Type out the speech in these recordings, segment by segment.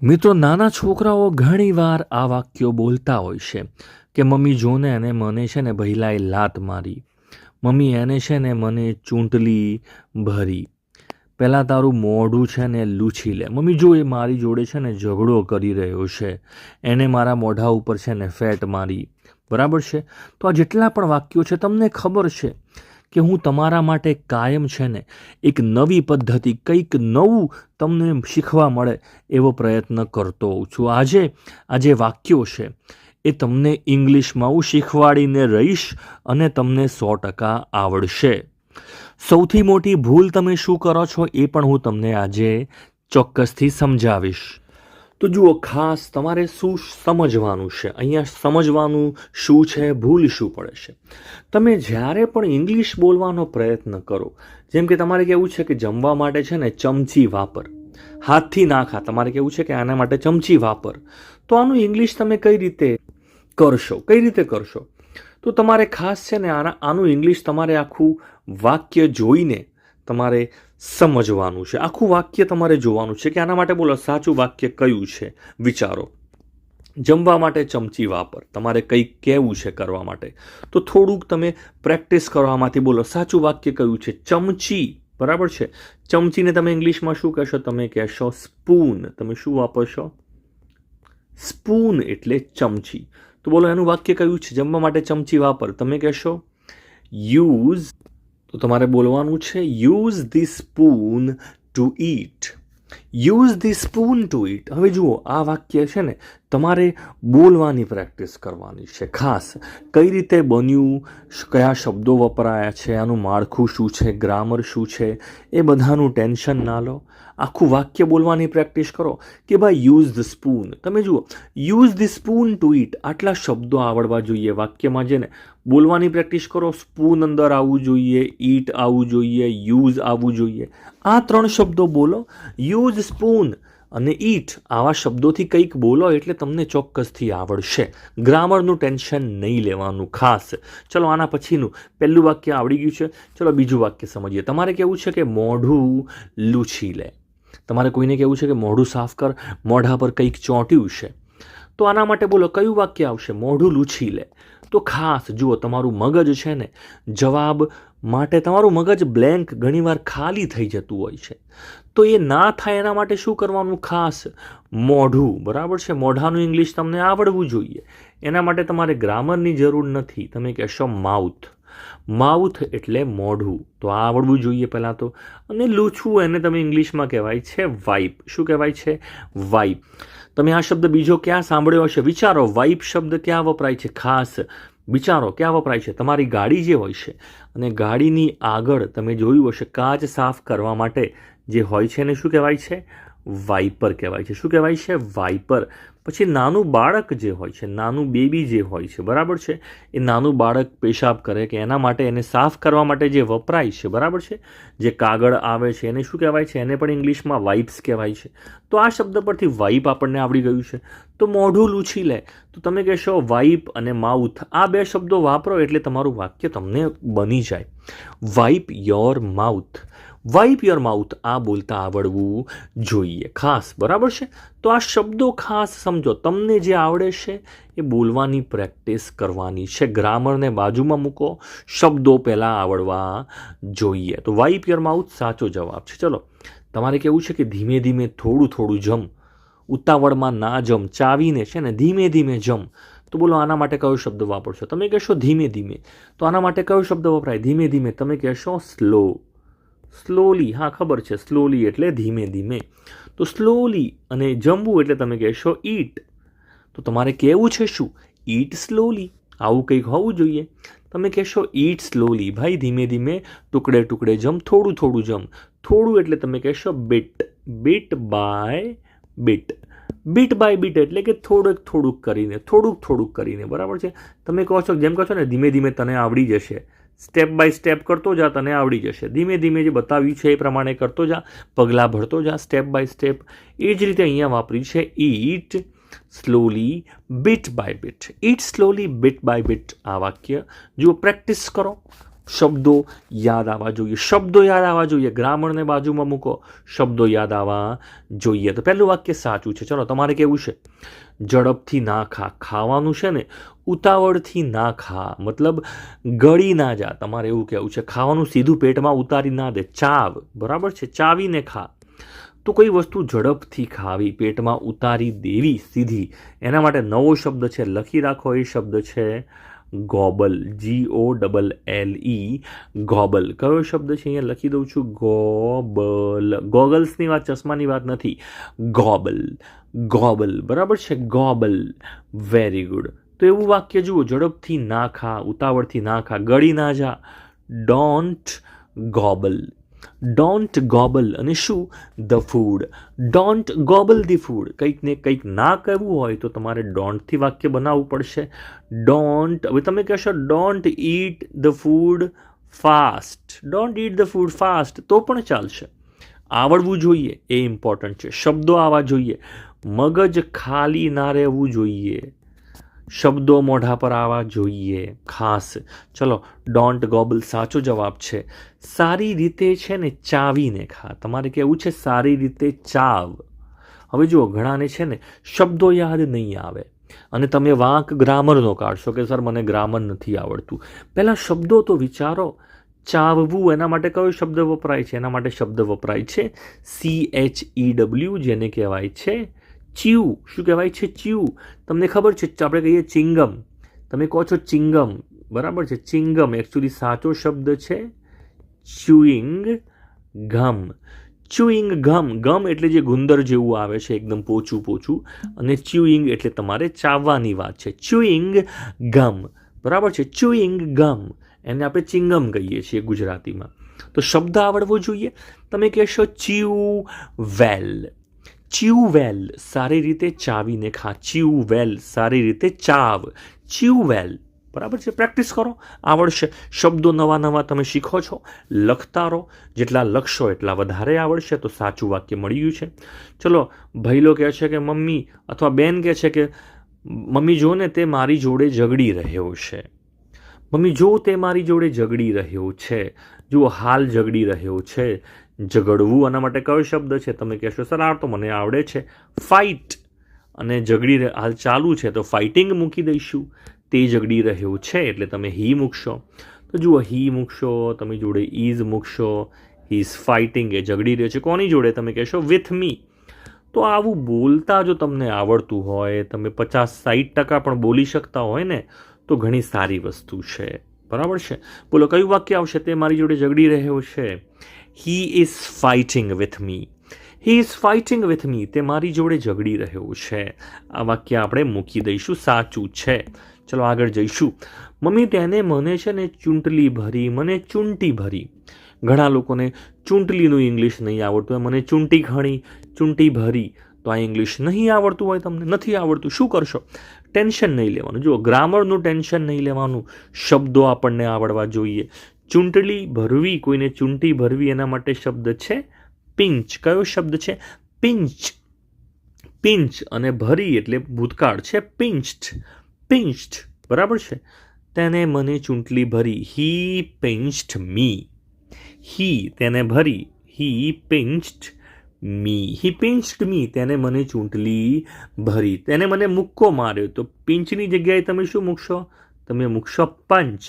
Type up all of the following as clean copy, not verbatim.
મિત્રો, નાના છોકરાઓ ઘણીવાર આ વાક્યો બોલતા હોય છે કે મમ્મી જોને એને મને છે ને ભઈલાએ લાત મારી, મમ્મી એને છે ને મને ચૂંટલી ભરી, પહેલાં તારું મોઢું છે ને લૂછી લે, મમ્મી જો એ મારી જોડે છે ને ઝઘડો કરી રહ્યો છે, એને મારા મોઢા ઉપર છે ને ફેટ મારી. બરાબર છે? તો આ જેટલા પણ વાક્યો છે તમને ખબર છે કે હું તમારા માટે કાયમ છે ને એક નવી પદ્ધતિ, કંઈક નવું તમને શીખવા મળે એવો પ્રયત્ન કરતો હોઉં છું. આ જે વાક્યો છે એ તમને ઇંગ્લિશમાં હું શીખવાડીને રહીશ અને તમને 100% આવડશે. સૌથી મોટી ભૂલ તમે શું કરો છો એ પણ હું તમને આજે ચોક્કસથી સમજાવીશ. તો જુઓ, ખાસ તમારે શું સમજવાનું છે અહીંયા, સમજવાનું શું છે, ભૂલ શું પડે છે. તમે જ્યારે પણ ઇંગ્લિશ બોલવાનો પ્રયત્ન કરો, જેમ કે તમારે કહેવું છે કે જમવા માટે છે ને ચમચી વાપર, હાથથી ના ખા, તમારે કહેવું છે કે આના માટે ચમચી વાપર, તો આનું ઇંગ્લિશ તમે કઈ રીતે કરશો? તો તમારે ખાસ છે ને આનું ઇંગ્લિશ તમારે આખું વાક્ય જોઈને તમારે સમજવાનું છે. આખું વાક્ય તમારે જોવાનું છે કે આના માટે બોલો સાચું વાક્ય કયું છે. વિચારો, જમવા માટે ચમચી વાપર, તમારે કંઈક કહેવું છે કરવા માટે, તો થોડુંક તમે પ્રેક્ટિસ કરવામાંથી બોલો સાચું વાક્ય કયું છે. ચમચી, બરાબર છે? ચમચીને તમે ઇંગ્લિશમાં શું કહેશો? તમે કહેશો સ્પૂન. તમે શું વાપરશો? સ્પૂન એટલે ચમચી. તો બોલો એનું વાક્ય કયું છે? જમવા માટે ચમચી વાપર, તમે કહેશો યુઝ. તો તમારે બોલવાનું છે use the spoon to eat. Use the spoon to eat. હવે જુઓ, આ વાક્ય છે ને તમારે બોલવાની પ્રેક્ટિસ કરવાની છે. ખાસ કઈ રીતે બન્યું, કયા શબ્દો વપરાયા છે, આનું માળખું શું છે, ગ્રામર શું છે, એ બધાનું ટેન્શન ના લો. આખું વાક્ય બોલવાની પ્રેક્ટિસ કરો કે ભાઈ યુઝ ધ સ્પૂન. તમે જુઓ, use the spoon to eat, આટલા શબ્દો આવડવા જોઈએ વાક્યમાં. જેને બોલવાની પ્રેક્ટિસ કરો, સ્પૂન અંદર આવવું જોઈએ, ઈટ આવવું જોઈએ, યુઝ આવવું જોઈએ. આ 3 શબ્દો બોલો, યુઝ, સ્પૂન અને ઈટ. આવા શબ્દોથી કંઈક બોલો એટલે તમને ચોક્કસથી આવડશે. ગ્રામરનું ટેન્શન નહીં લેવાનું ખાસ. ચલો, આના પછીનું પહેલું વાક્ય આવડી ગયું છે. ચલો બીજું વાક્ય સમજીએ. તમારે કહેવું છે કે મોઢું લૂછી લે. તમારે કોઈને કહેવું છે કે મોઢું સાફ કર, મોઢા પર કંઈક ચોંટ્યું છે. તો આના માટે બોલો કયું વાક્ય આવશે? મોઢું લૂછી લે. તો ખાસ જુઓ, તમારું મગજ છે ને જવાબ માટે, તમારું મગજ બ્લેન્ક, ઘણીવાર ખાલી થઈ જતું હોય છે. તો એ ના થાય એના માટે શું કરવાનું? ખાસ મોઢું, બરાબર છે? મોઢાનું ઇંગ્લિશ તમને આવડવું જોઈએ. એના માટે તમારે ગ્રામરની જરૂર નથી. તમે કહેશો માઉથ. માઉથ એટલે મોઢું, તો આ આવડવું જોઈએ પહેલાં તો. અને લૂછવું એને તમે ઇંગ્લિશમાં કહેવાય છે વાઇપ. શું કહેવાય છે? વાઇપ. તમે આ શબ્દ બીજો ક્યાં સાંભળ્યો હશે? વિચારો, વાઇપ શબ્દ ક્યાં વપરાય છે? ખાસ વિચારો, ક્યાં વપરાય છે? તમારી ગાડી જે હોય છે અને ગાડીની આગળ તમે જોયું હશે કાચ સાફ કરવા માટે જે હોય છે એને શું કહેવાય છે? વાઇપર કહેવાય છે. શું કહેવાય છે? વાઇપર. પછી નાનું બાળક જે હોય છે, નાનું બેબી જે હોય છે, બરાબર છે, એ નાનું બાળક પેશાબ કરે કે એના માટે, એને સાફ કરવા માટે જે વપરાય છે, બરાબર છે, જે કાગળ આવે છે, એને શું કહેવાય છે? એને પણ ઇંગ્લિશમાં વાઇપ્સ કહેવાય છે. તો આ શબ્દ પરથી વાઇપ આપણને આવડી ગયું છે. તો મોઢું લૂછી લે, તો તમે કહેશો વાઇપ અને માઉથ. આ 2 શબ્દો વાપરો એટલે તમારું વાક્ય તમને બની જાય. Wipe your mouth. Wipe your mouth, આ બોલતા આવડવું જોઈએ ખાસ, બરાબર છે? તો આ શબ્દો ખાસ સમજો. તમને જે આવડે છે એ બોલવાની પ્રેક્ટિસ કરવાની છે. ગ્રામરને બાજુમાં મૂકો, શબ્દો પહેલાં આવડવા જોઈએ. તો વાઇપ યોર માઉથ સાચો જવાબ છે. ચલો, તમારે કહેવું છે કે ધીમે ધીમે, થોડું થોડું જમ, ઉતાવળમાં ના જમ, ચાવીને છે ને ધીમે ધીમે જમ. તો બોલો આના માટે કયો શબ્દ વાપરશો? તમે કહેશો ધીમે ધીમે. તો આના માટે કયો શબ્દ વપરાય? ધીમે ધીમે. તમે કહેશો સ્લો. સ્લોલી. હા, ખબર છે, સ્લોલી એટલે ધીમે ધીમે. તો સ્લોલી અને જમવું એટલે તમે કહેશો ઈટ. તો તમારે કહેવું છે શું? ઈટ સ્લોલી. આવું કંઈક હોવું જોઈએ. તમે કહેશો ઈટ સ્લોલી. ભાઈ ધીમે ધીમે, ટુકડે ટુકડે જમ, થોડું થોડું જમ. થોડું એટલે તમે કહેશો bit. Bit by bit. Bit by bit એટલે કે થોડુંક થોડુંક કરીને, થોડુંક થોડુંક કરીને, બરાબર છે? તમે કહો છો, જેમ કહો છો ને ધીમે ધીમે તને આવડી જશે, સ્ટેપ બાય સ્ટેપ કરતો જા, તને આવડી જશે. ધીમે ધીમે જે બતાવ્યું છે એ પ્રમાણે કરતો જા, પગલાં ભરતો જા, સ્ટેપ બાય સ્ટેપ. એ જ રીતે અહીંયા વાપરી છે eat slowly bit by bit. Eat slowly bit by bit. આ વાક્ય જુઓ, પ્રેક્ટિસ કરો. શબ્દો યાદ આવવા જોઈએ, શબ્દો યાદ આવવા જોઈએ. ગ્રામરને બાજુમાં મૂકો, શબ્દો યાદ આવવા જોઈએ. તો પહેલું વાક્ય સાચું છે. ચલો, તમારે કેવું છે? ઝડપથી ના ખા. ખાવાનું છે ને ઉતાવળથી ના ખા, મતલબ ગળી ના જા. તમારે એવું કહેવું છે. ખાવાનું સીધું પેટમાં ઉતારી ના દે, ચાવ. બરાબર છે? ચાવીને ખા. તો કોઈ વસ્તુ ઝડપથી ખાવી, પેટમાં ઉતારી દેવી સીધી, એના માટે નવો શબ્દ છે, લખી રાખો. એ શબ્દ છે ગોબલ. GOLLE, ગોબલ. કયો શબ્દ છે? અહીંયા લખી દઉં છું, ગોબલ. ગોગલ્સની વાત, ચશ્માની વાત નથી. ગોબલ, ગોબલ. બરાબર છે? ગોબલ. Very good. તો એવું વાક્ય જુઓ, ઝડપથી ના ખા, ઉતાવળથી ના ખા, ગળી ના જા. Don't gobble. Don't gobble. અને શું? The food. Don't gobble the food. કંઈક ને કંઈક ના કહેવું હોય તો તમારે ડોન્ટથી વાક્ય બનાવવું પડશે. ડોન્ટ. હવે તમે કહેશો don't eat the food fast. Don't eat the food fast તો પણ ચાલશે. આવડવું જોઈએ, એ ઇમ્પોર્ટન્ટ છે. શબ્દો આવવા જોઈએ. મગજ ખાલી ના રહેવું જોઈએ. શબ્દો મોઢા પર આવવા જોઈએ ખાસ. ચલો, ડોન્ટ ગોબલ સાચો જવાબ છે. સારી રીતે છે ને ચાવીને ખા. તમારે કહેવું છે સારી રીતે ચાવ. હવે જુઓ, ઘણાને છે ને શબ્દો યાદ નહીં આવે અને તમે વાંક ગ્રામરનો કાઢશો કે સર મને ગ્રામર નથી આવડતું. પહેલાં શબ્દો તો વિચારો. ચાવવું, એના માટે કયો શબ્દ વપરાય છે? એના માટે શબ્દ વપરાય છે CHEW, જેને કહેવાય છે ચ્યુ. શું કહેવાય છે? ચ્યુ. તમને ખબર છે, આપણે કહીએ ચિંગમ, તમે કહો છો ચિંગમ. બરાબર છે? ચિંગમ એકચ્યુઅલી સાચો શબ્દ છે ચ્યુઇંગ ગમ. ચ્યુઇંગ ગમ. ગમ એટલે જે ગુંદર જેવું આવે છે, એકદમ પોચું પોચું. અને ચ્યુઇંગ એટલે તમારે ચાવવાની વાત છે. ચ્યુઇંગ ગમ. બરાબર છે? ચ્યુઇંગ ગમ. એને આપણે ચિંગમ કહીએ છીએ ગુજરાતીમાં. તો શબ્દ આવડવો જોઈએ. તમે કહેશો ચ્યુ વેલ. ચ્યુ વેલ, સારી રીતે ચાવીને ખા. ચ્યુ વેલ, સારી રીતે ચાવ. ચ્યુ વેલ. બરાબર છે? પ્રેક્ટિસ કરો, આવડશે. શબ્દો નવા નવા તમે શીખો છો, લખતા રહો. જેટલા લખશો એટલા વધારે આવડશે. તો સાચું વાક્ય મળી ગયું છે. ચલો, ભઈલો કહે છે કે મમ્મી, અથવા બેન કહે છે કે મમ્મી જો ને તે મારી જોડે ઝઘડી રહ્યો છે. મમ્મી જો તે મારી જોડે ઝઘડી રહ્યો છે. જુઓ, હાલ ઝઘડી રહ્યો છે. ઝઘડવું, આના માટે કયો શબ્દ છે? તમે કહેશો સર આ તો મને આવડે છે, ફાઇટ. અને ઝઘડી હાલ ચાલુ છે તો ફાઇટિંગ મૂકી દઈશું. તે ઝઘડી રહ્યો છે એટલે તમે હી મૂકશો. તો જુઓ, હી મૂકશો, તમે જોડે ઇઝ મૂકશો. હી ઇઝ ફાઇટિંગ, એ ઝઘડી રહ્યો છે. કોની જોડે? તમે કહેશો વિથ મી. તો આવું બોલતા જો તમને આવડતું હોય, તમે 50-60% પણ બોલી શકતા હોય ને, તો ઘણી સારી વસ્તુ છે. બરાબર છે? બોલો, કયું વાક્ય આવશે? તે મારી જોડે ઝઘડી રહ્યો છે. He is fighting with me. He is fighting with me. તે મારી જોડે ઝઘડી રહ્યો છે. આ વાક્ય આપણે મૂકી દઈશું. સાચું છે. ચલો આગળ જઈશું. મમ્મી તેને મને છે ને ચૂંટલી ભરી, મને ચૂંટી ભરી. ઘણા લોકોને ચૂંટલીનું ઇંગ્લિશ નહીં આવડતું હોય. મને ચૂંટી ખણી, ચૂંટી ભરી. તો આ ઇંગ્લિશ નહીં આવડતું હોય, તમને નથી આવડતું, શું કરશો? ટેન્શન નહીં લેવાનું. જુઓ, ગ્રામરનું ટેન્શન નહીં લેવાનું. શબ્દો આપણને આવડવા જોઈએ. ચૂંટલી ભરવી, કોઈને ચૂંટી ભરવી, એના માટે શબ્દ છે પિંચ. કયો શબ્દ છે? પિંચ. પિંચ. અને ભરી એટલે ભૂતકાળ છે પિંચ્ડ. પિંચ્ડ. બરાબર છે? તેને મને ચૂંટલી ભરી. હી પિંચ્ડ મી. હી, તેને ભરી. હી પિંચ્ડ મી. હી પિંચ્ડ મી. તેને મને ચૂંટલી ભરી. તેને મને મુક્કો માર્યો. તો પિંચની જગ્યાએ તમે શું મૂકશો? તમે મૂકશો પંચ.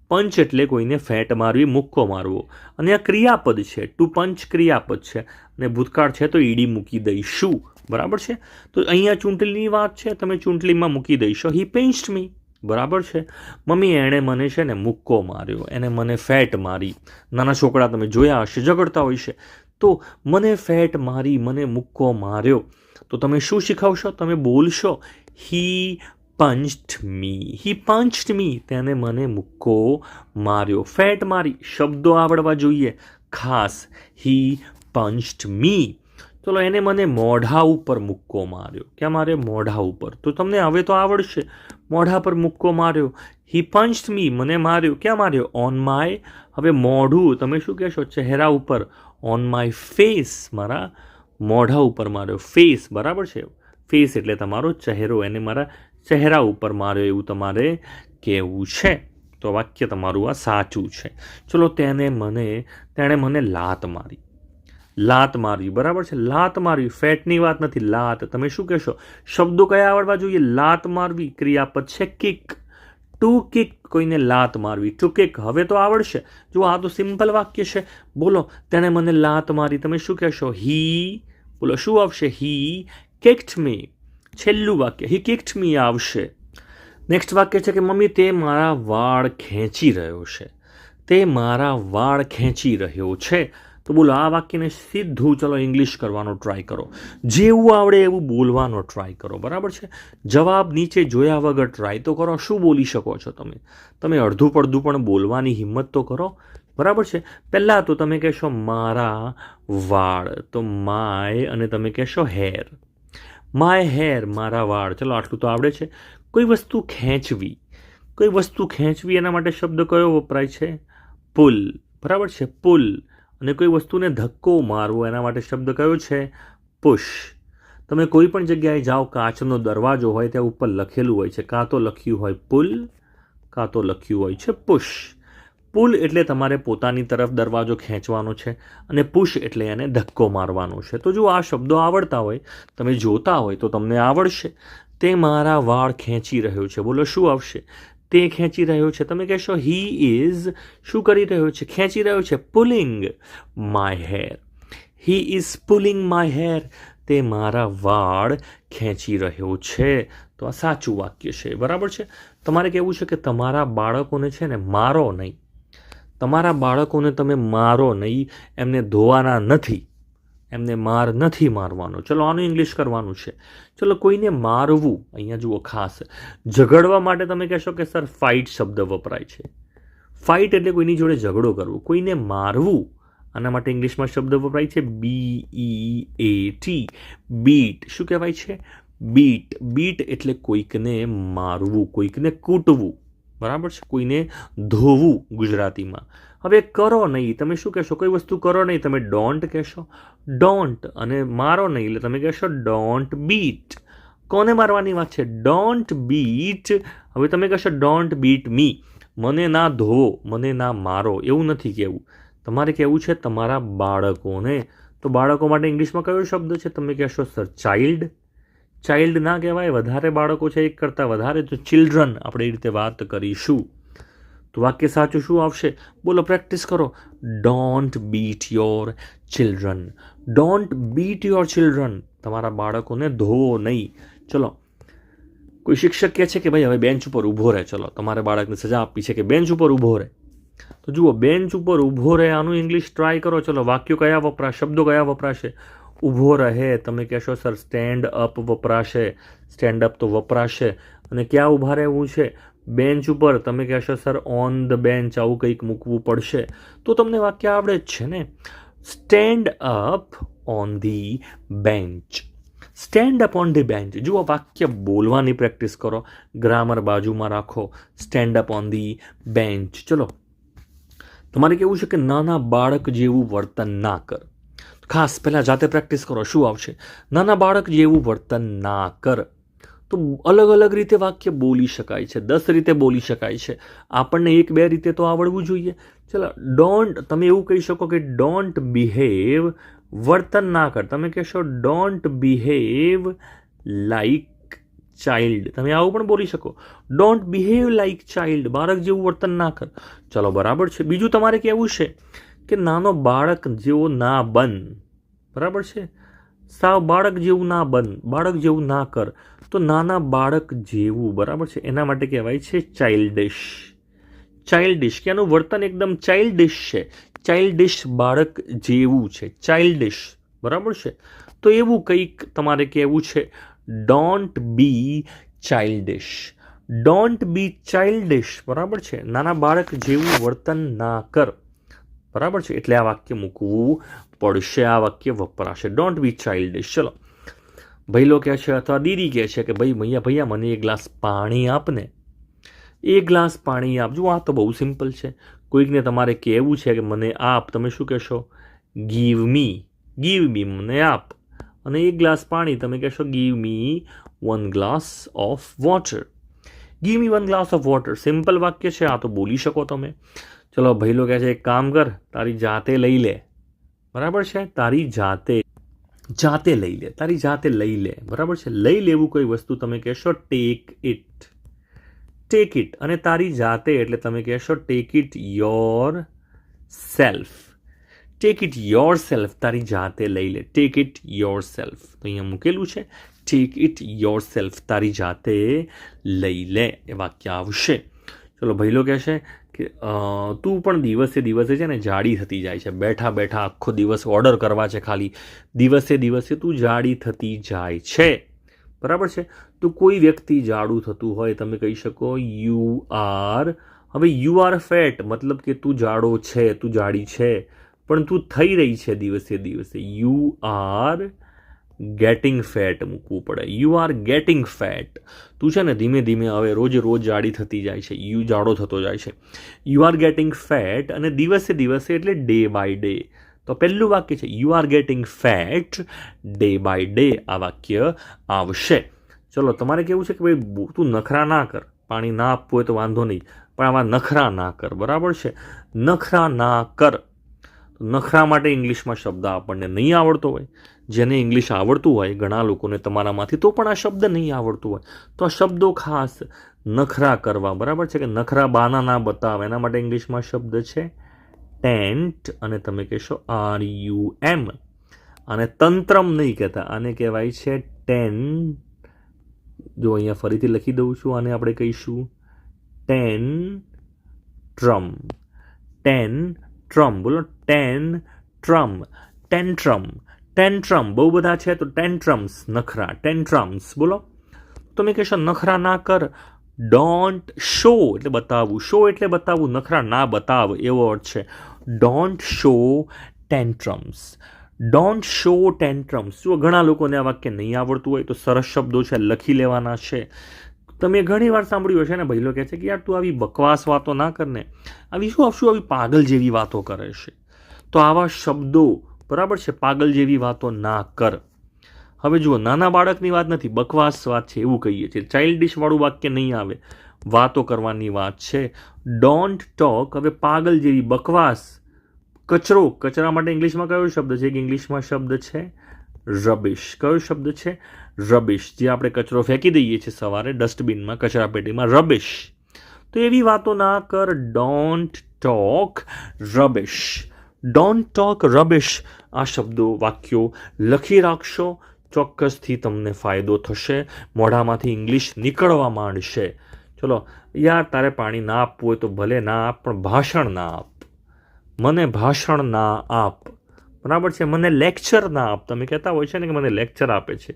પંચ એટલે કોઈને ફેટ મારવી, મુક્કો મારવો. અને આ ક્રિયાપદ છે. ટુ પંચ ક્રિયાપદ છે અને ભૂતકાળ છે તો ઈડી મૂકી દઈશું. બરાબર છે? તો અહીંયા ચૂંટલીની વાત છે, તમે ચૂંટલીમાં મૂકી દઈશો હી પિંચ્ડ મી. બરાબર છે? મમ્મી એણે મને છે ને મુક્કો માર્યો, એને મને ફેટ મારી. નાના છોકરા તમે જોયા હશે, ઝઘડતા હોય છે. તો મને ફેટ મારી, મને મુક્કો માર્યો. તો તમે શું શીખવશો? તમે બોલશો હી પંચ્ડ મી. હી પંચ્ડ મી. તેને મને મુક્કો માર્યો, ફેટ મારી. શબ્દો આવડવા જોઈએ ખાસ. હી પંચ્ડ મી. ચલો, એને મને મોઢા ઉપર મુક્કો માર્યો. ક્યાં મારે? મોઢા ઉપર. તો તમને હવે તો આવડશે. મોઢા પર મુક્કો માર્યો. હી પંચ્ડ મી. મને માર્યો. ક્યાં માર્યો? On my. હવે મોઢું, તમે શું કહેશો? ચહેરા ઉપર. On my face. મારા મોઢા ઉપર માર્યો. ફેસ. બરાબર છે? ફેસ એટલે તમારો ચહેરો. એને મારા ચહેરા ઉપર માર્યો એવું તમારે કહેવું છે. તો વાક્ય તમારું આ સાચું છે. ચલો તેણે મને લાત મારી. લાત મારી, બરાબર છે. લાત મારી ફેટની વાત નથી, લાત. તમે શું કહેશો? શબ્દો કયા આવડવા જોઈએ? લાત મારવી ક્રિયાપદ છે કિક. ટુ કિક, કોઈને લાત મારવી. ટુ કિક હવે તો આવડશે. જો આ તો સિમ્પલ વાક્ય છે. બોલો, તેણે મને લાત મારી. તમે શું કહેશો? હી, બોલો શું આવશે? હી કિક્ડ મી. છેલ્લું વાક્ય હી કિક્ડ મી આવશે. નેક્સ્ટ વાક્ય છે કે મમ્મી તે મારા વાળ ખેંચી રહ્યો છે. તે મારા વાળ ખેંચી રહ્યો છે. તો બોલો આ વાક્યને સીધું ચલો ઇંગ્લિશ કરવાનો ટ્રાય કરો. જેવું આવડે એવું બોલવાનો ટ્રાય કરો, બરાબર છે. જવાબ નીચે જોયા વગર ટ્રાય તો કરો. શું બોલી શકો છો તમે અડધું પડધું પણ બોલવાની હિંમત તો કરો, બરાબર છે. પહેલાં તો તમે કહેશો મારા વાળ, તો માય અને તમે કહેશો હેર. માય હેર, મારા વાળ. ચલો આટલું તો આવડે છે. કોઈ વસ્તુ ખેંચવી, એના માટે શબ્દ કયો વપરાય છે? પુલ, બરાબર છે. પુલ. અને કોઈ વસ્તુને ધક્કો મારવો, એના માટે શબ્દ કયો છે? પુશ. તમે કોઈ પણ જગ્યાએ જાઓ, કાચનો દરવાજો હોય ત્યાં ઉપર લખેલું હોય છે, કાં તો લખ્યું હોય પુલ, કાં તો લખ્યું હોય છે પુશ. પુલ એટલે તમારે પોતાની તરફ દરવાજો ખેંચવાનો છે, અને પુશ એટલે એને ધક્કો મારવાનો છે. તો જો આ શબ્દો આવડતા હોય, તમે જોતા હોય તો તમને આવડશે. તે મારા વાળ ખેંચી રહ્યો છે. બોલો શું આવશે? તે ખેંચી રહ્યો છે. તમે કહેશો હી ઇઝ શું કરી રહ્યો છે? ખેંચી રહ્યો છે. Pulling my hair. He is pulling my hair. તે મારા વાળ ખેંચી રહ્યો છે. તો આ સાચું વાક્ય છે, બરાબર છે. તમારે કહેવું છે કે તમારા બાળકોને છે ને મારો નહીં. તમારા બાળકોને તમે મારો નહીં, એમને ધોવાના નથી, એમને માર નથી મારવાનો. ચલો આનું ઇંગ્લિશ કરવાનું છે. ચલો કોઈને મારવું, અહીંયા જુઓ ખાસ ઝઘડવા માટે તમે કહેશો કે સર ફાઇટ શબ્દ વપરાય છે. ફાઇટ એટલે કોઈની જોડે ઝઘડો કરવો. કોઈને મારવું, આના માટે ઇંગ્લિશમાં શબ્દ વપરાય છે BEAT. બીટ. શું કહેવાય છે? બીટ. બીટ એટલે કોઈકને મારવું, કોઈકને કૂટવું, બરાબર છે. કોઈને ધોવું ગુજરાતીમાં. હવે કરો નહીં, તમે શું કહેશો? કોઈ વસ્તુ કરો નહીં, તમે ડોન્ટ કહેશો. ડોન્ટ. અને મારો નહીં એટલે તમે કહેશો ડોન્ટ બીટ. કોને મારવાની વાત છે? Don't bit. હવે તમે કહેશો ડોન્ટ બીટ મી. મને ના ધોવો, મને ના મારો, એવું નથી કહેવું. તમારે કહેવું છે તમારા બાળકોને. તો બાળકો માટે ઇંગ્લિશમાં કયો શબ્દ છે? તમે કહેશો સર ચાઇલ્ડ. ચાઇલ્ડ ના કહેવાય, વધારે બાળકો છે એક કરતાં વધારે, તો ચિલ્ડ્રન આપણે એ રીતે વાત કરીશું. તો વાક્ય સાચું શું આવશે? બોલો પ્રેક્ટિસ કરો. Don't bit your children. Don't bit your children. તમારા બાળકોને ધોવો નહીં. ચલો કોઈ શિક્ષક કહે છે કે ભાઈ હવે બેન્ચ ઉપર ઊભો રહે. ચલો તમારે બાળકને સજા આપી છે કે બેન્ચ ઉપર ઊભો રહે. તો જુઓ બેન્ચ ઉપર ઊભો રહે, આનું ઇંગ્લિશ ટ્રાય કરો. ચલો વાક્યો કયા વપરાશે, શબ્દો કયા વપરાશે? ઊભો રહે, તમે કહેશો સર સ્ટેન્ડ અપ વપરાશે. સ્ટેન્ડ અપ તો વપરાશે. અને ક્યાં ઊભા રહેવું છે? બેન્ચ ઉપર. તમે કહેશો સર ઓન ધ બેન્ચ, આવું કંઈક મૂકવું પડશે. તો તમને વાક્ય આવડે જ છે ને. Stand up on the bench. Stand up on the bench. જુઓ વાક્ય બોલવાની પ્રેક્ટિસ કરો, ગ્રામર બાજુમાં રાખો. Stand up on the bench. ચલો તમારે કેવું છે કે નાના બાળક જેવું વર્તન ના કર. ખાસ પહેલાં જાતે પ્રેક્ટિસ કરો. શું આવશે? નાના બાળક જેવું વર્તન ના કર. તો અલગ અલગ રીતે વાક્ય બોલી શકાય છે, 10 રીતે બોલી શકાય છે. આપણને 1-2 રીતે તો આવડવું જોઈએ. ચલો ડોન્ટ, તમે એવું કહી શકો કે ડોન્ટ બિહેવ, વર્તન ના કર. તમે કહેશો ડોન્ટ બિહેવ લાઈક ચાઇલ્ડ. તમે આવું પણ બોલી શકો. Don't behave like child. બાળક જેવું વર્તન ના કર. ચલો બરાબર છે. બીજું તમારે કહેવું છે કે નાનો બાળક જેવો ના બન. બરાબર છે. સાવ બાળક જેવું ના બન, બાળક જેવું ના કર. તો નાના બાળક જેવું, બરાબર છે, એના માટે કહેવાય છે ચાઇલ્ડિશ. ચાઇલ્ડિશ કે એનું વર્તન એકદમ ચાઇલ્ડિશ છે. ચાઇલ્ડિશ બાળક જેવું છે, ચાઇલ્ડિશ, બરાબર છે. તો એવું કંઈક તમારે કહેવું છે. Don't be childish. Don't be childish, બરાબર છે. નાના બાળક જેવું વર્તન ના કર, બરાબર છે. એટલે આ વાક્ય મૂકવું પડશે, આ વાક્ય વપરાશે. Don't be childish. ચલો ભઈલો કહે છે અથવા દીદી કહે છે કે ભાઈ ભૈયા મને 1 ગ્લાસ પાણી આપને. 1 ગ્લાસ પાણી આપ. જો આ તો બહુ સિમ્પલ છે. કોઈકને તમારે કહેવું છે કે મને આપ. તમે શું કહેશો? Give me. ગીવ મી, મને આપ. અને 1 ગ્લાસ પાણી તમે કહેશો give me 1 glass of water. Give me 1 glass of water. Simple વાક્ય છે, આ તો બોલી શકો તમે. ચલો ભઈલો કહે છે એક કામ કર, તારી જાતે લઈ લે. બરાબર છે, તારી જાતે લઈ લે, તારી જાતે લઈ લે. બરાબર છે, લઈ લેવું કોઈ વસ્તુ તમે કહેશો ટેક ઇટ. Take it. અને તારી જાતે એટલે તમે કહેશો take it your self. Take it your self, તારી જાતે લઈ લે. Take it your self. તો અહીંયા મૂકેલું છે ટેક ઇટ યોર સેલ્ફ, તારી જાતે લઈ લે એ વાક્ય આવશે. ચલો ભઈલો કહેશે કે તું પણ દિવસે દિવસે છે ને જાડી થતી જાય છે. બેઠા બેઠા આખો દિવસ ઓર્ડર કરવા છે ખાલી, દિવસે દિવસે તું જાડી થતી જાય છે. બરાબર છે, તો કોઈ વ્યક્તિ જાડું થતું હોય તમે કહી શકો યુ આર. હવે યુ આર ફેટ મતલબ કે તું જાડો છે, તું જાડી છે, પણ તું થઈ રહી છે દિવસે દિવસે. યુ આર ગેટિંગ ફેટ મૂકવું પડે. You are getting fat. તું છે ને ધીમે ધીમે હવે રોજ જાડી થતી જાય છે, યુ જાડો થતો જાય છે. યુ આર ગેટિંગ ફેટ અને દિવસે દિવસે એટલે ડે બાય ડે. તો પહેલું વાક્ય છે you are getting fat day by day, આ વાક્ય આવશે. ચલો તમારે કેવું છે કે ભાઈ તું નખરા ના કર, પાણી ના આપવું હોય તો વાંધો નહીં, પણ આમાં નખરા ના કર. બરાબર છે, નખરા ના કર. નખરા માટે ઇંગ્લિશમાં શબ્દ આપણને નહીં આવડતો હોય. જેને ઇંગ્લિશ આવડતું હોય ઘણા લોકોને તમારામાંથી, તો પણ આ શબ્દ નહીં આવડતું હોય, તો આ શબ્દો ખાસ નખરા કરવા. બરાબર છે, કે નખરા બાના ના બતાવે, એના માટે ઇંગ્લિશમાં શબ્દ છે ટેન્ટ, અને તમે કહેશો RUM. અને તંત્રમ નહીં કહેતા, આને કહેવાય છે ટેન. જો અહીંયા ફરીથી લખી દઉં છું, આને આપણે કહીશું ટેન ટ્રમ. Ten term. બોલો ટેન ટ્રમ. ટેન્ટ્રમ. ટેન્ટ્રમ બહુ બધા છે, તો ટેન્ટ્રમ્સ નખરા. ટેન્ટ્રમ્સ. બોલો તમે કહેશો નખરા ના કર. ડોન્ટ શો એટલે બતાવવું, શો એટલે બતાવવું, નખરા ના બતાવ એવો અર્થ છે. Don't show tantrums. Don't show tantrums. જો ઘણા લોકોને આ વાક્ય નહીં આવડતું હોય તો સરસ શબ્દો છે, લખી લેવાના છે. તમે ઘણી વાર સાંભળ્યું હશે ને, ભઈલો કહે છે કે યાર તું આવી બકવાસ વાતો ના કરને, આવી આવી પાગલ જેવી વાતો કરે છે. તો આવા શબ્દો, બરાબર છે, પાગલ જેવી વાતો ના કર. હવે જુઓ, નાના બાળકની વાત નથી, બકવાસ વાત છે એવું કહીએ છીએ. ચાઇલ્ડિશ વાળું વાક્ય નહીં આવે, વાતો કરવાની વાત છે. Don't talk. હવે પાગલ જેવી, બકવાસ, કચરો. કચરા માટે ઇંગ્લિશમાં કયો શબ્દ છે? ઇંગ્લિશમાં શબ્દ છે રબિશ. કયો શબ્દ છે? રબિશ. જે આપણે કચરો ફેંકી દઈએ છીએ સવારે ડસ્ટબિનમાં, કચરા પેટીમાં, રબિશ. તો એવી વાતો ના કર. Don't talk રબિશ. Don't talk રબિશ. આ શબ્દો, વાક્યો લખી રાખશો, ચોક્કસથી તમને ફાયદો થશે. મોઢામાંથી ઇંગ્લિશ નીકળવા માંડશે. ચલો યાર તારે પાણી ના આપવું હોય તો ભલે ના આપ, પણ ભાષણ ના આપ. મને ભાષણ ના આપ. બરાબર છે, મને લેક્ચર ના આપ. તમે કહેતા હોય છે ને કે મને લેક્ચર આપે છે,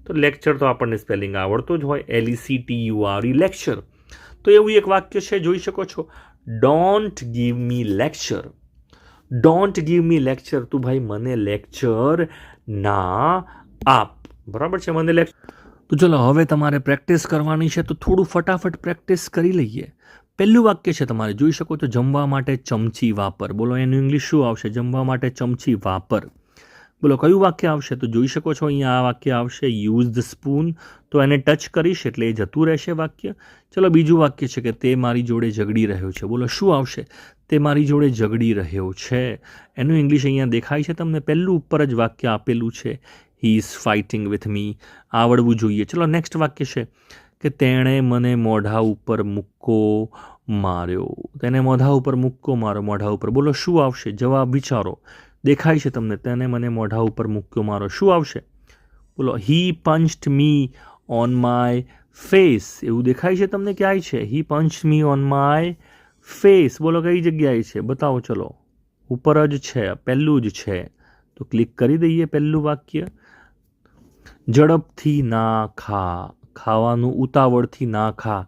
તો લેક્ચર તો આપણને સ્પેલિંગ આવડતો જ હોય, LECTURE, લેક્ચર. તો એવું એક વાક્ય છે, જોઈ શકો છો, don't give me lecture. Don't give me lecture. તું ભાઈ મને લેક્ચર ના આપ. બરાબર છે, મને લેક્ચર. તો ચલો હવે તમારે પ્રેક્ટિસ કરવાની છે, તો થોડું ફટાફટ પ્રેક્ટિસ કરી લઈએ. પહેલું વાક્ય છે તમારે, જોઈ શકો છો, જમવા માટે ચમચી વાપર. બોલો એનું ઇંગ્લિશ શું આવશે? જમવા માટે ચમચી વાપર. બોલો કયું વાક્ય આવશે? તો જોઈ શકો છો અહીંયા આ વાક્ય આવશે યુઝ ધ સ્પૂન. તો એને ટચ કરીશ એટલે એ જતું રહેશે વાક્ય. ચલો બીજું વાક્ય છે કે તે મારી જોડે ઝઘડી રહ્યો છે. બોલો શું આવશે? તે મારી જોડે ઝઘડી રહ્યો છે. એનું ઇંગ્લિશ અહીંયા દેખાય છે તમને, પહેલું ઉપર જ વાક્ય આપેલું છે, he is fighting with me. આવડવું જોઈએ. ચલો નેક્સ્ટ વાક્ય છે કે તેણે મને મોઢા ઉપર મુક્કો માર્યો. તેને મોઢા ઉપર મુક્કો મારો. મોઢા ઉપર. બોલો શું આવશે? જવાબ વિચારો. દેખાય છે તમને, તેને મને મોઢા ઉપર મુક્કો મારો. શું આવશે? બોલો he punched me on my face. એવું દેખાય છે તમને ક્યાંય છે? He punched me on my face. બોલો કઈ જગ્યાએ છે? બતાવો. ચલો ઉપર જ છે, પહેલું જ છે, તો ક્લિક કરી દઈએ પહેલું વાક્ય. ઝડપથી ના ખા. ખાવાનું ઉતાવળથી ના ખા.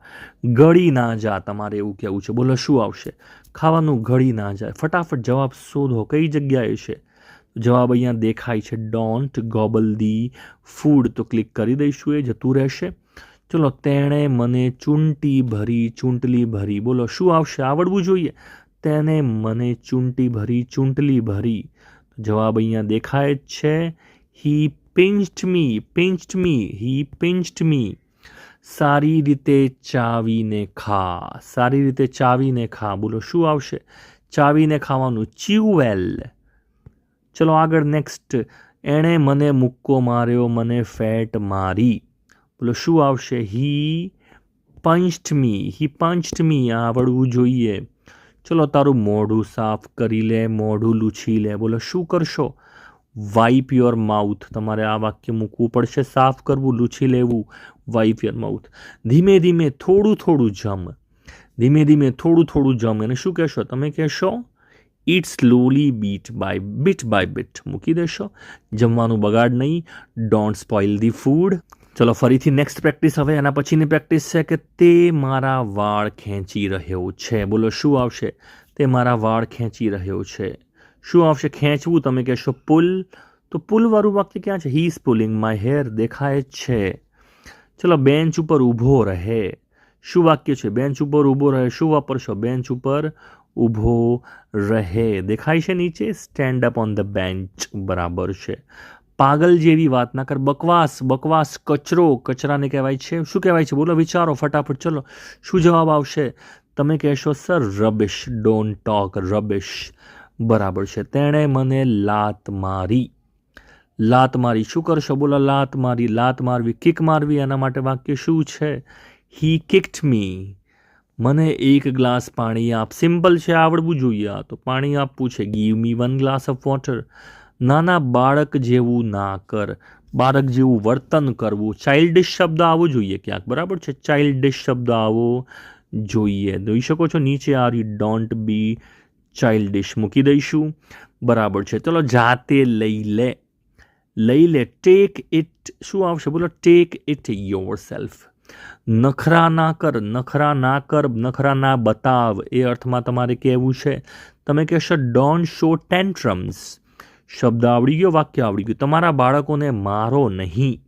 ગળી ના જા. તમારે એવું કહેવું છે. બોલો શું આવશે? ખાવાનું ગળી ના જાય. ફટાફટ જવાબ શોધો, કઈ જગ્યાએ છે? જવાબ અહીંયા દેખાય છે, ડોન્ટ ગોબલ ધી ફૂડ. તો ક્લિક કરી દઈશું, એ જતું રહેશે. ચલો તેણે મને ચૂંટી ભરી, ચૂંટલી ભરી. બોલો શું આવશે? આવડવું જોઈએ. તેને મને ચૂંટી ભરી, ચૂંટલી ભરી. જવાબ અહીંયા દેખાય જ છે, હી પિંચ્ડ મી. પિંચ્ડ મી. હી પિંચ્ડ મી. સારી રીતે ચાવીને ખા, સારી રીતે ચાવીને ખા. બોલો શું આવશે? ચાવીને ખાવાનું, ચ્યુ વેલ. ચલો આગળ નેક્સ્ટ. એણે મને મુક્કો માર્યો, મને ફેટ મારી. બોલો શું આવશે? હી પંચ્ડ મી, હી પંચ્ડ મી. આવડવું જોઈએ. ચલો તારું મોઢું સાફ કરી લે, મોઢું લૂછી લે. બોલો શું કરશો? Wipe your mouth. તમારે આ વાક્ય મૂકવું પડશે. સાફ કરવું, લૂછી લેવું, વાઇપ યોર માઉથ. ધીમે ધીમે થોડું થોડું જમ, ધીમે ધીમે થોડું થોડું જમ. એને શું કહેશો? તમે કહેશો eat slowly bit by bit. મૂકી દેશો. જમવાનું બગાડ નહીં. Don't spoil the food. ચલો ફરીથી નેક્સ્ટ પ્રેક્ટિસ. હવે એના પછીની પ્રેક્ટિસ છે કે તે મારા વાળ ખેંચી રહ્યો છે. બોલો શું આવશે? તે મારા વાળ ખેંચી રહ્યો છે. શું આવશે? ખેંચવું. તમે કહેશો પુલ. તો પુલવાળું વાક્ય ક્યાં છે? He is pulling my hair. દેખાય છે. ચલો બેન્ચ ઉપર ઊભો રહે. શું વાક્ય છે? બેન્ચ ઉપર ઊભો રહે. શું વાપરશો? બેન્ચ ઉપર ઊભો રહે. દેખાય છે નીચે? Stand up on the bench. બરાબર છે. પાગલ જેવી વાત ના કર. બકવાસ. બકવાસ કચરો. કચરાને કહેવાય છે શું કહેવાય છે? બોલો વિચારો ફટાફટ. ચલો શું જવાબ આવશે? તમે કહેશો સર રબિશ. Don't talk રબિશ. બરાબર છે. તેણે મને લાત મારી. લાત મારી. શું કરશો? બોલો લાત મારી. લાત મારવી, કિક મારવી. એના માટે વાક્ય શું છે? હી કિક્ડ મી. મને એક ગ્લાસ પાણી આપ. સિમ્પલ છે, આવડવું જોઈએ. આ તો પાણી આપવું છે. Give me 1 glass of water. નાના બાળક જેવું ના કર. બાળક જેવું વર્તન કરવું. ચાઇલ્ડિશ શબ્દ આવવો જોઈએ ક્યાંક. બરાબર છે. ચાઇલ્ડિશ શબ્દ આવવો જોઈએ. જોઈ શકો છો નીચે આ રહ્યું. Don't be childish. મૂકી દઈશું. બરાબર છે. ચલો જાતે લઈ લે. લઈ લે. Take it. શું આવશે? બોલો ટેક ઇટ યોર સેલ્ફ. નખરા ના કર. નખરા ના કર. નખરા ના બતાવ. એ અર્થમાં તમારે કહેવું છે. તમે કહેશો ડોન્ટ શો ટેન્ટ્રમ્સ. શબ્દ આવડી ગયો, વાક્ય આવડી ગયું. તમારા બાળકોને મારો નહીં.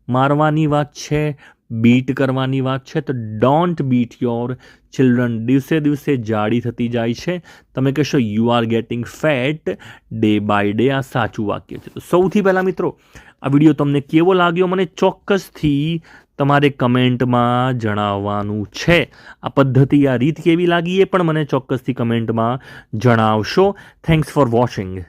મારવાની વાત છે, બીટ કરવાની વાત છે, તો ડોન્ટ બીટ યોર ચિલ્ડ્રન. દિવસે દિવસે જાડી થતી જાય છે. તમે કહેશો you are getting fat day by day. આ સાચું વાક્ય છે. તો સૌથી પહેલાં મિત્રો આ વિડીયો તમને કેવો લાગ્યો મને ચોક્કસથી તમારે કમેન્ટમાં જણાવવાનું છે. આ પદ્ધતિ, આ રીત કેવી લાગી એ પણ મને ચોક્કસથી કમેન્ટમાં જણાવશો. Thanks for watching.